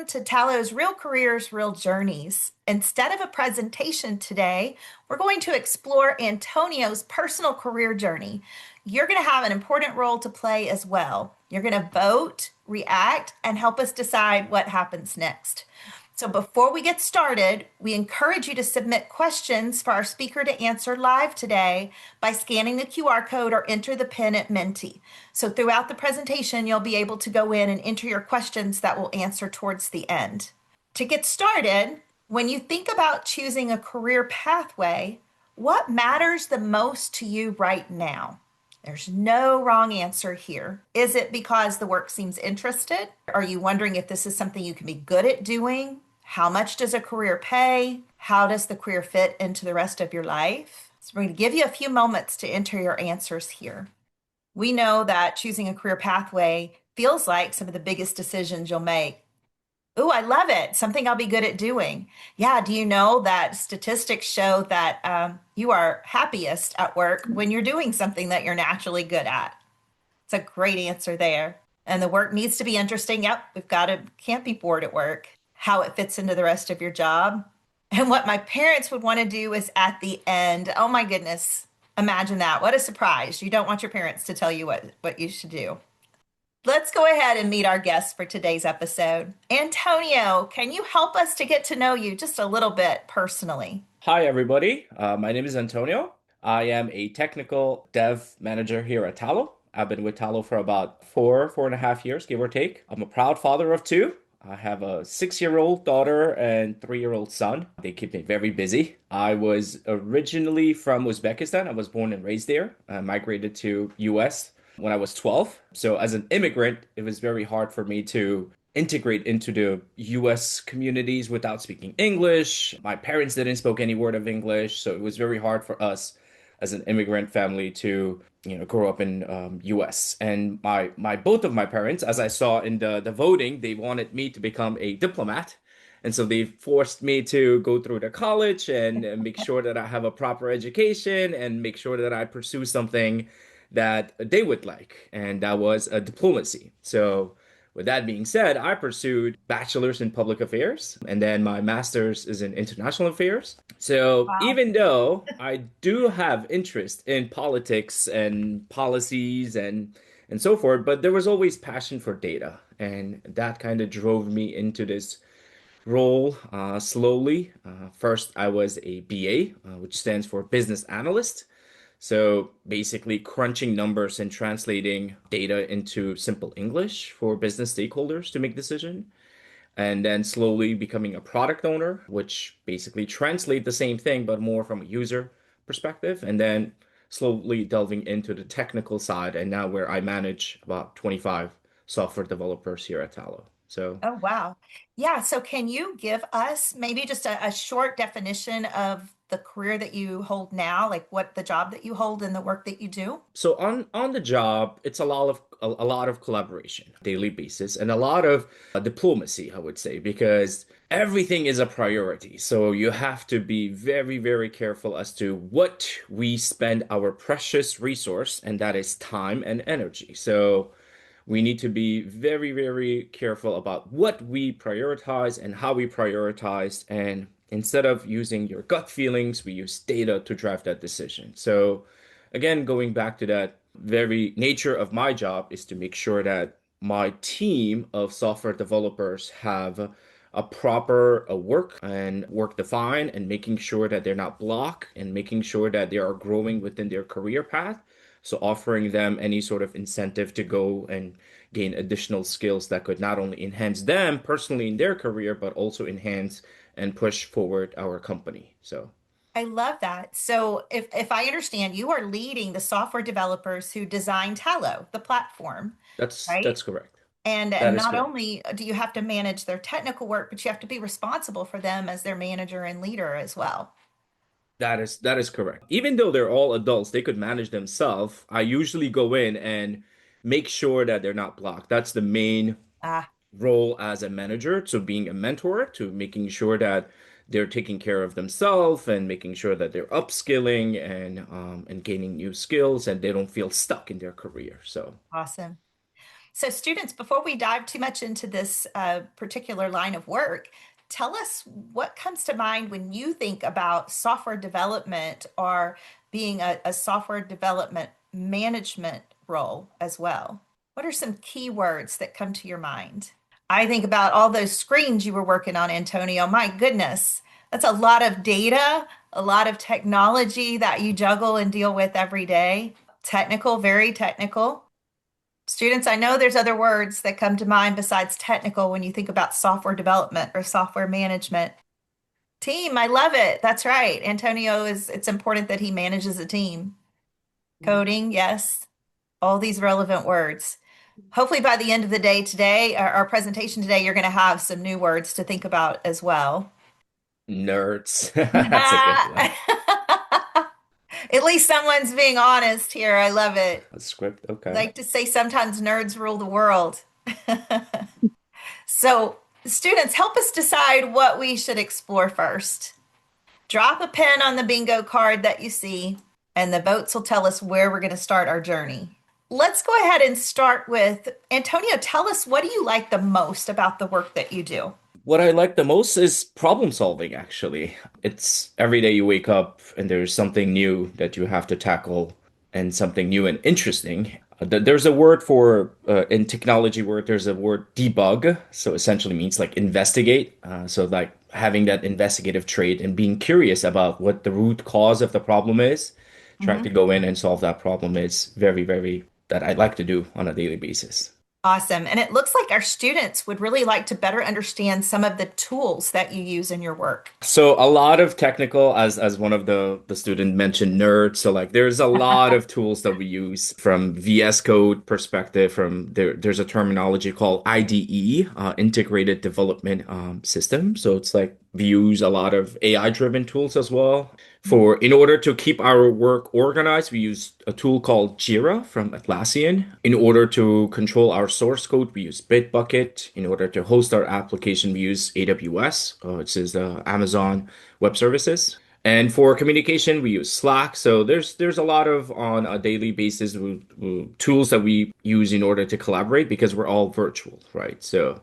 to Tallo's Real Careers, Real Journeys. Instead of a presentation today, we're going to explore Antonio's personal career journey. You're going to have an important role to play as well. You're going to vote, react, and help us decide what happens next. So before we get started, we encourage you to submit questions for our speaker to answer live today by scanning the QR code or enter the pin at Menti. So throughout the presentation, you'll be able to go in and enter your questions that we'll answer towards the end. To get started, when you think about choosing a career pathway, what matters the most to you right now? There's no wrong answer here. Is it because the work seems interested? Are you wondering if this is something you can be good at doing? How much does a career pay? How does the career fit into the rest of your life? So we're going to give you a few moments to enter your answers here. We know that choosing a career pathway feels like some of the biggest decisions you'll make. Ooh, I love it. Something I'll be good at doing. Yeah, do you know that statistics show that you are happiest at work when you're doing something that you're naturally good at? It's a great answer there. And the work needs to be interesting. Yep, can't be bored at work. How it fits into the rest of your job. And what my parents would want to do is at the end. Oh my goodness. Imagine that. What a surprise. You don't want your parents to tell you what you should do. Let's go ahead and meet our guest for today's episode. Antonio, can you help us to get to know you just a little bit personally? Hi, everybody. My name is Antonio. I am a technical dev manager here at Tallo. I've been with Tallo for about 4.5 years, give or take. I'm a proud father of two. I have a 6-year-old daughter and 3-year-old son. They keep me very busy. I was originally from Uzbekistan. I was born and raised there. I migrated to US when I was 12. So as an immigrant, it was very hard for me to integrate into the US communities without speaking English. My parents didn't speak any word of English, so it was very hard for us as an immigrant family to, grow up in US. And my both of my parents, as I saw in the voting, they wanted me to become a diplomat. And so they forced me to go through the college and make sure that I have a proper education and make sure that I pursue something that they would like. And that was a diplomacy. So with that being said, I pursued bachelor's in public affairs and then my master's is in international affairs. So Wow. even though I do have interest in politics and policies and so forth, but there was always passion for data, and that kind of drove me into this role slowly. First, I was a BA, which stands for business analyst. So basically, crunching numbers and translating data into simple English for business stakeholders to make decision. And then slowly becoming a product owner, which basically translate the same thing, but more from a user perspective. And then slowly delving into the technical side. And now where I manage about 25 software developers here at Tallo. So Oh, wow. Yeah. So can you give us maybe just a short definition of the career that you hold now, like what the job that you hold and the work that you do? So on the job, it's a lot of collaboration, daily basis, and a lot of diplomacy, I would say, because everything is a priority. So you have to be very, very careful as to what we spend our precious resource, and that is time and energy. So we need to be very, very careful about what we prioritize and how we prioritize. And instead of using your gut feelings, we use data to drive that decision. So, again, going back to that very nature of my job is to make sure that my team of software developers have a proper work and work defined and making sure that they're not blocked and making sure that they are growing within their career path. So offering them any sort of incentive to go and gain additional skills that could not only enhance them personally in their career, but also enhance and push forward our company. So I love that. So if I understand, you are leading the software developers who design Tallo, the platform, that's right? correct. And That is not correct. only do you have to manage their technical work, but you have to be responsible for them as their manager and leader as well. That is correct. Even though they're all adults, they could manage themselves. I usually go in and make sure that they're not blocked. That's the main Ah, role as a manager, to being a mentor, to making sure that they're taking care of themselves and making sure that they're upskilling and gaining new skills and they don't feel stuck in their career. So awesome. So, students, before we dive too much into this particular line of work, tell us what comes to mind when you think about software development or being a software development management role as well. What are some key words that come to your mind? I think about all those screens you were working on, Antonio. My goodness, that's a lot of data, a lot of technology that you juggle and deal with every day. Technical, very technical. Students, I know there's other words that come to mind besides technical when you think about software development or software management. Team, I love it. That's right. Antonio it's important that he manages a team. Coding, yes, all these relevant words. Hopefully, by the end of the day today, our presentation today, you're going to have some new words to think about as well. Nerds. That's a good one. At least someone's being honest here. I love it. A script, I okay. like to say sometimes nerds rule the world. So, students, help us decide what we should explore first. Drop a pin on the bingo card that you see, and the votes will tell us where we're going to start our journey. Let's go ahead and start with Antonio. Tell us, what do you like the most about the work that you do? What I like the most is problem solving, actually. It's every day you wake up and there's something new that you have to tackle and something new and interesting. There's a word for, in technology word, there's a word debug. So essentially means like investigate. So like having that investigative trait and being curious about what the root cause of the problem is, trying to Mhm. go in and solve that problem is very, very, that I like to do on a daily basis. Awesome. And it looks like our students would really like to better understand some of the tools that you use in your work. So a lot of technical, as one of the student mentioned, nerds. So like there's a lot of tools that we use from VS Code perspective. From there's a terminology called IDE, Integrated Development System. So it's like we use a lot of AI driven tools as well. For in order to keep our work organized, we use a tool called Jira from Atlassian. In order to control our source code, we use Bitbucket. In order to host our application, we use AWS, which is Amazon Web Services. And for communication, we use Slack. So there's a lot of on a daily basis tools that we use in order to collaborate because we're all virtual, right? So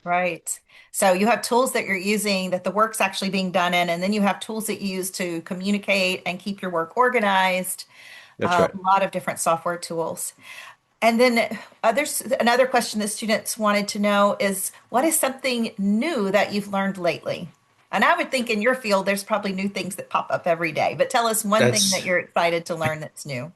Right. So you have tools that you're using that the work's actually being done in, and then you have tools that you use to communicate and keep your work organized. that's A right. lot of different software tools. And then there's another question that students wanted to know is what is something new that you've learned lately? And I would think in your field, there's probably new things that pop up every day, but tell us one thing that That's you're excited to learn that's new.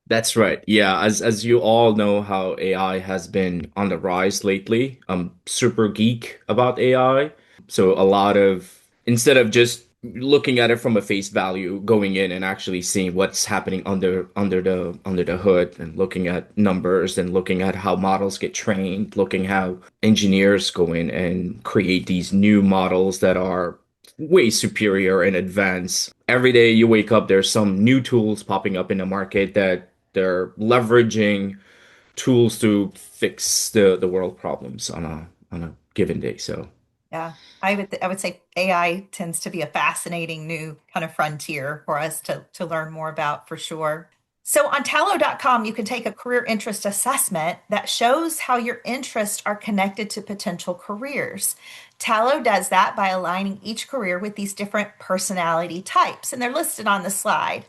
That's right. Yeah, as you all know how AI has been on the rise lately. I'm super geek about AI. So a lot of instead of just looking at it from a face value, going in and actually seeing what's happening under the hood and looking at numbers and looking at how models get trained, looking how engineers go in and create these new models that are way superior and advanced. Every day you wake up, there's some new tools popping up in the market that they're leveraging tools to fix the world problems on a given day. So Yeah, I would say AI tends to be a fascinating new kind of frontier for us to learn more about for sure. So on Tallo.com, you can take a career interest assessment that shows how your interests are connected to potential careers. Tallo does that by aligning each career with these different personality types, and they're listed on the slide.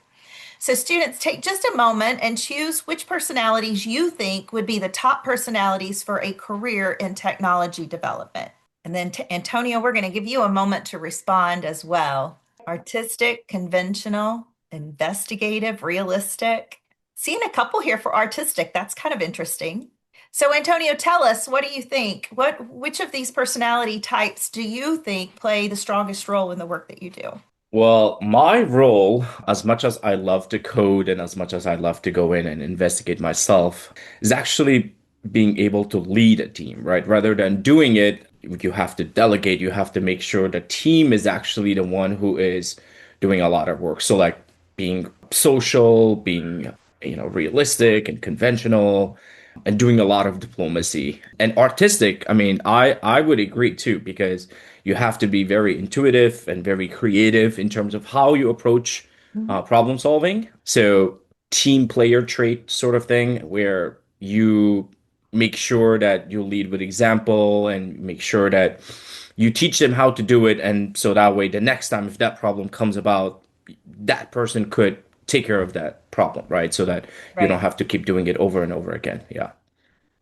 So students, take just a moment and choose which personalities you think would be the top personalities for a career in technology development. And then, Antonio, we're going to give you a moment to respond as well. Artistic, conventional, investigative, realistic. Seeing a couple here for artistic. That's kind of interesting. So, Antonio, tell us, what do you think? Which of these personality types do you think play the strongest role in the work that you do? well, my role, as much as I love to code and as much as I love to go in and investigate myself, is actually being able to lead a team, right? Rather than doing it, you have to delegate, you have to make sure the team is actually the one who is doing a lot of work. So like being social, being, realistic and conventional, and doing a lot of diplomacy and artistic. I mean, I would agree too, because you have to be very intuitive and very creative in terms of how you approach Mhm. problem solving. So team player trait sort of thing where make sure that you lead with example and make sure that you teach them how to do it. And so that way, the next time if that problem comes about, that person could take care of that problem, right? So that you don't Right. have to keep doing it over and over again. Yeah.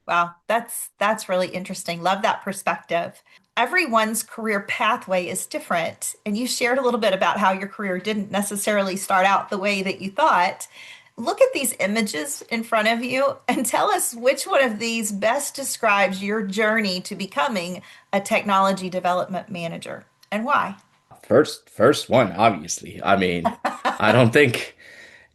Wow, that's really interesting. Love that perspective. Everyone's career pathway is different, and you shared a little bit about how your career didn't necessarily start out the way that you thought. Look at these images in front of you and tell us which one of these best describes your journey to becoming a technology development manager and why. First one, obviously. I mean, I don't think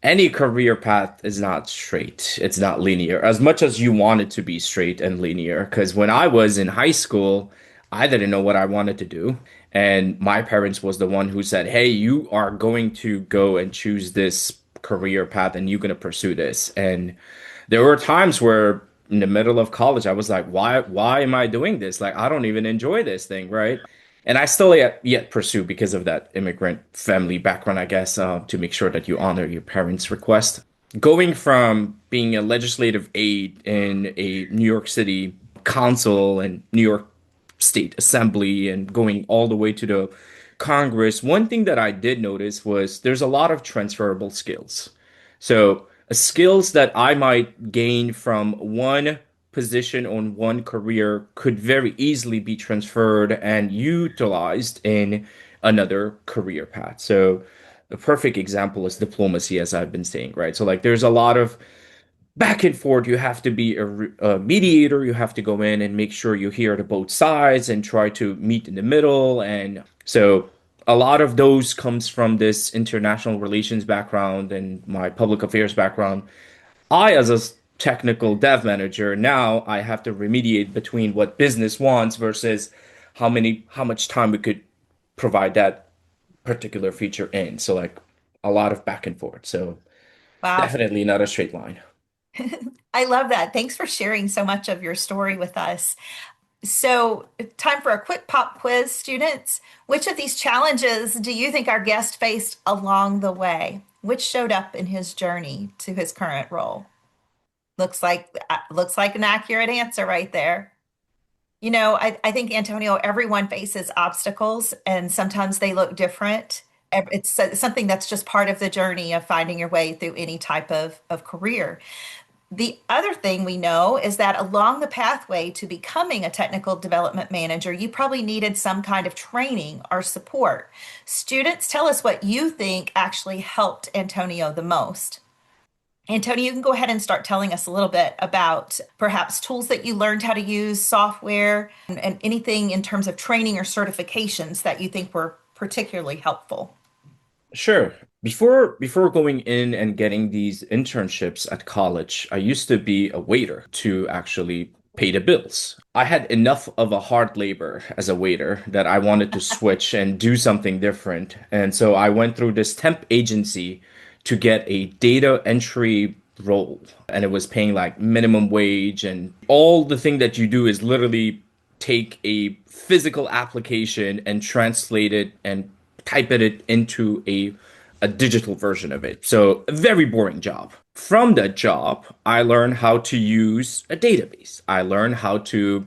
any career path is not straight. It's not linear, as much as you want it to be straight and linear. Because when I was in high school, I didn't know what I wanted to do. And my parents was the one who said, "Hey, you are going to go and choose this career path and you're going to pursue this." And there were times where in the middle of college, I was like, why am I doing this? Like, I don't even enjoy this thing, right? And I still yet pursue because of that immigrant family background, I guess, to make sure that you honor your parents' request. Going from being a legislative aide in a New York City council and New York State Assembly and going all the way to the Congress, one thing that I did notice was there's a lot of transferable skills. So, skills that I might gain from one position on one career could very easily be transferred and utilized in another career path. So, a perfect example is diplomacy, as I've been saying, right? So, like, there's a lot of back and forth. You have to be a mediator. You have to go in and make sure you hear the both sides and try to meet in the middle. And so a lot of those comes from this international relations background and my public affairs background. I, as a technical dev manager, now I have to remediate between what business wants versus how much time we could provide that particular feature in. So like a lot of back and forth. So Wow. definitely not a straight line. I love that. Thanks for sharing so much of your story with us. So, time for a quick pop quiz, students. Which of these challenges do you think our guest faced along the way? Which showed up in his journey to his current role? Looks like an accurate answer right there. I think Antonio, everyone faces obstacles and sometimes they look different. It's something that's just part of the journey of finding your way through any type of career. The other thing we know is that along the pathway to becoming a technical development manager, you probably needed some kind of training or support. Students, tell us what you think actually helped Antonio the most. Antonio, you can go ahead and start telling us a little bit about perhaps tools that you learned how to use, software, and anything in terms of training or certifications that you think were particularly helpful. Sure. Before going in and getting these internships at college, I used to be a waiter to actually pay the bills. I had enough of a hard labor as a waiter that I wanted to switch and do something different. And so I went through this temp agency to get a data entry role. And it was paying like minimum wage and all the thing that you do is literally take a physical application and translate it and type it into a digital version of it. So a very boring job. From that job, I learned how to use a database. I learned how to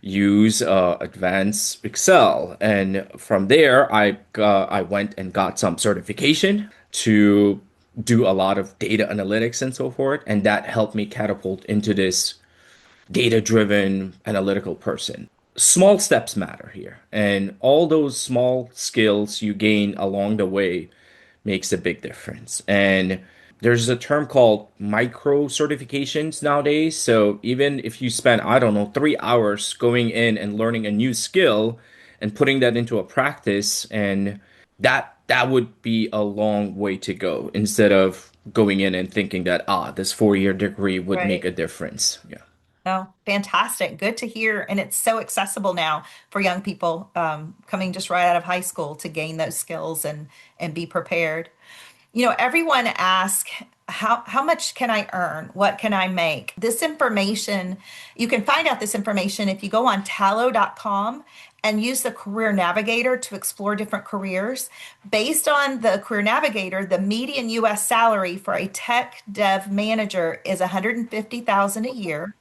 use advanced Excel, and from there, I went and got some certification to do a lot of data analytics and so forth, and that helped me catapult into this data-driven analytical person. Small steps matter here, and all those small skills you gain along the way makes a big difference. And there's a term called micro certifications nowadays. So even if you spend, I don't know, 3 hours going in and learning a new skill and putting that into a practice, and that would be a long way to go instead of going in and thinking that this 4 year degree would make Right. a difference. Yeah. Oh, fantastic. Good to hear. And it's so accessible now for young people coming just right out of high school to gain those skills and be prepared. Everyone asks, how much can I earn? What can I make? This information, you can find out this information if you go on tallo.com and use the Career Navigator to explore different careers. Based on the Career Navigator, the median US salary for a tech dev manager is 150,000 a year.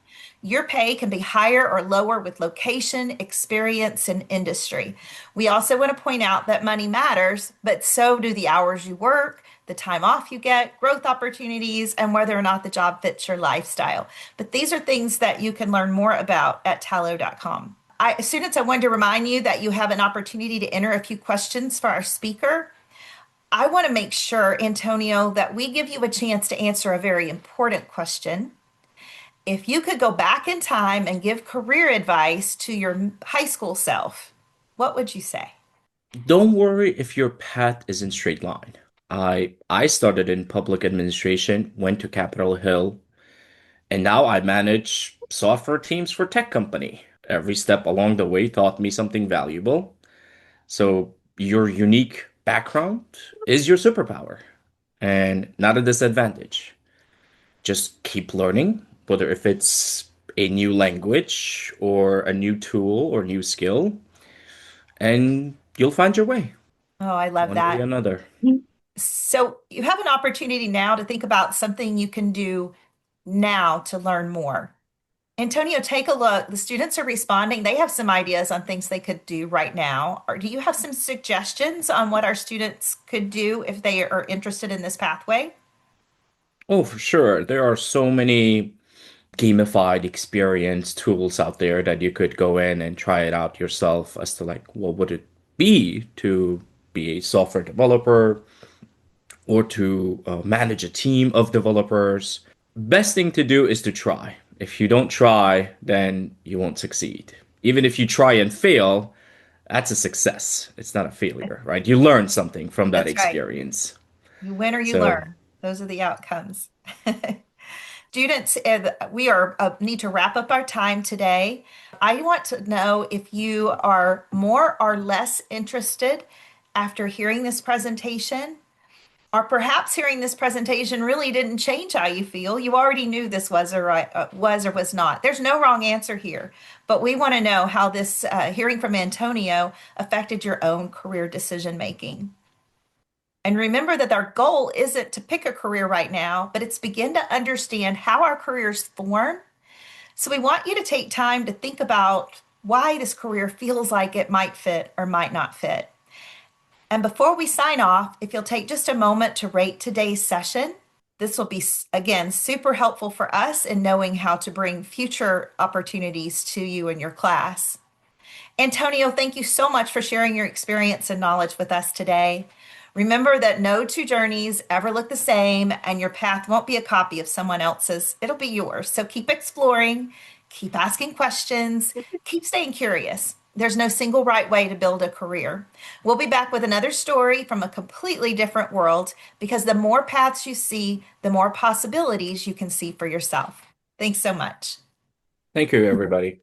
Your pay can be higher or lower with location, experience, and industry. We also want to point out that money matters, but so do the hours you work, the time off you get, growth opportunities, and whether or not the job fits your lifestyle. But these are things that you can learn more about at tallo.com. Students, I wanted to remind you that you have an opportunity to enter a few questions for our speaker. I want to make sure, Antonio, that we give you a chance to answer a very important question. If you could go back in time and give career advice to your high school self, what would you say? Don't worry if your path isn't straight line. I started in public administration, went to Capitol Hill, and now I manage software teams for tech company. Every step along the way taught me something valuable. So your unique background is your superpower and not a disadvantage. Just keep learning, whether if it's a new language or a new tool or new skill, and you'll find your way Oh, I love one way or that. another. So you have an opportunity now to think about something you can do now to learn more. Antonio, take a look. The students are responding. They have some ideas on things they could do right now. Or do you have some suggestions on what our students could do if they are interested in this pathway? Oh, for sure. There are so many gamified experience tools out there that you could go in and try it out yourself as to like what would it be to be a software developer or to manage a team of developers. Best thing to do is to try. If you don't try, then you won't succeed. Even if you try and fail, that's a success. It's not a failure, right? You learn something from that That's right. experience. You win or you So, learn. Those are the outcomes. Students, we are need to wrap up our time today. I want to know if you are more or less interested after hearing this presentation, or perhaps hearing this presentation really didn't change how you feel. You already knew this was or was not. There's no wrong answer here, but we want to know how this hearing from Antonio affected your own career decision making. And remember that our goal isn't to pick a career right now, but it's begin to understand how our careers form. So we want you to take time to think about why this career feels like it might fit or might not fit. And before we sign off, if you'll take just a moment to rate today's session, this will be, again, super helpful for us in knowing how to bring future opportunities to you and your class. Antonio, thank you so much for sharing your experience and knowledge with us today. Remember that no two journeys ever look the same, and your path won't be a copy of someone else's. It'll be yours. So keep exploring, keep asking questions, keep staying curious. There's no single right way to build a career. We'll be back with another story from a completely different world because the more paths you see, the more possibilities you can see for yourself. Thanks so much. thank you, everybody.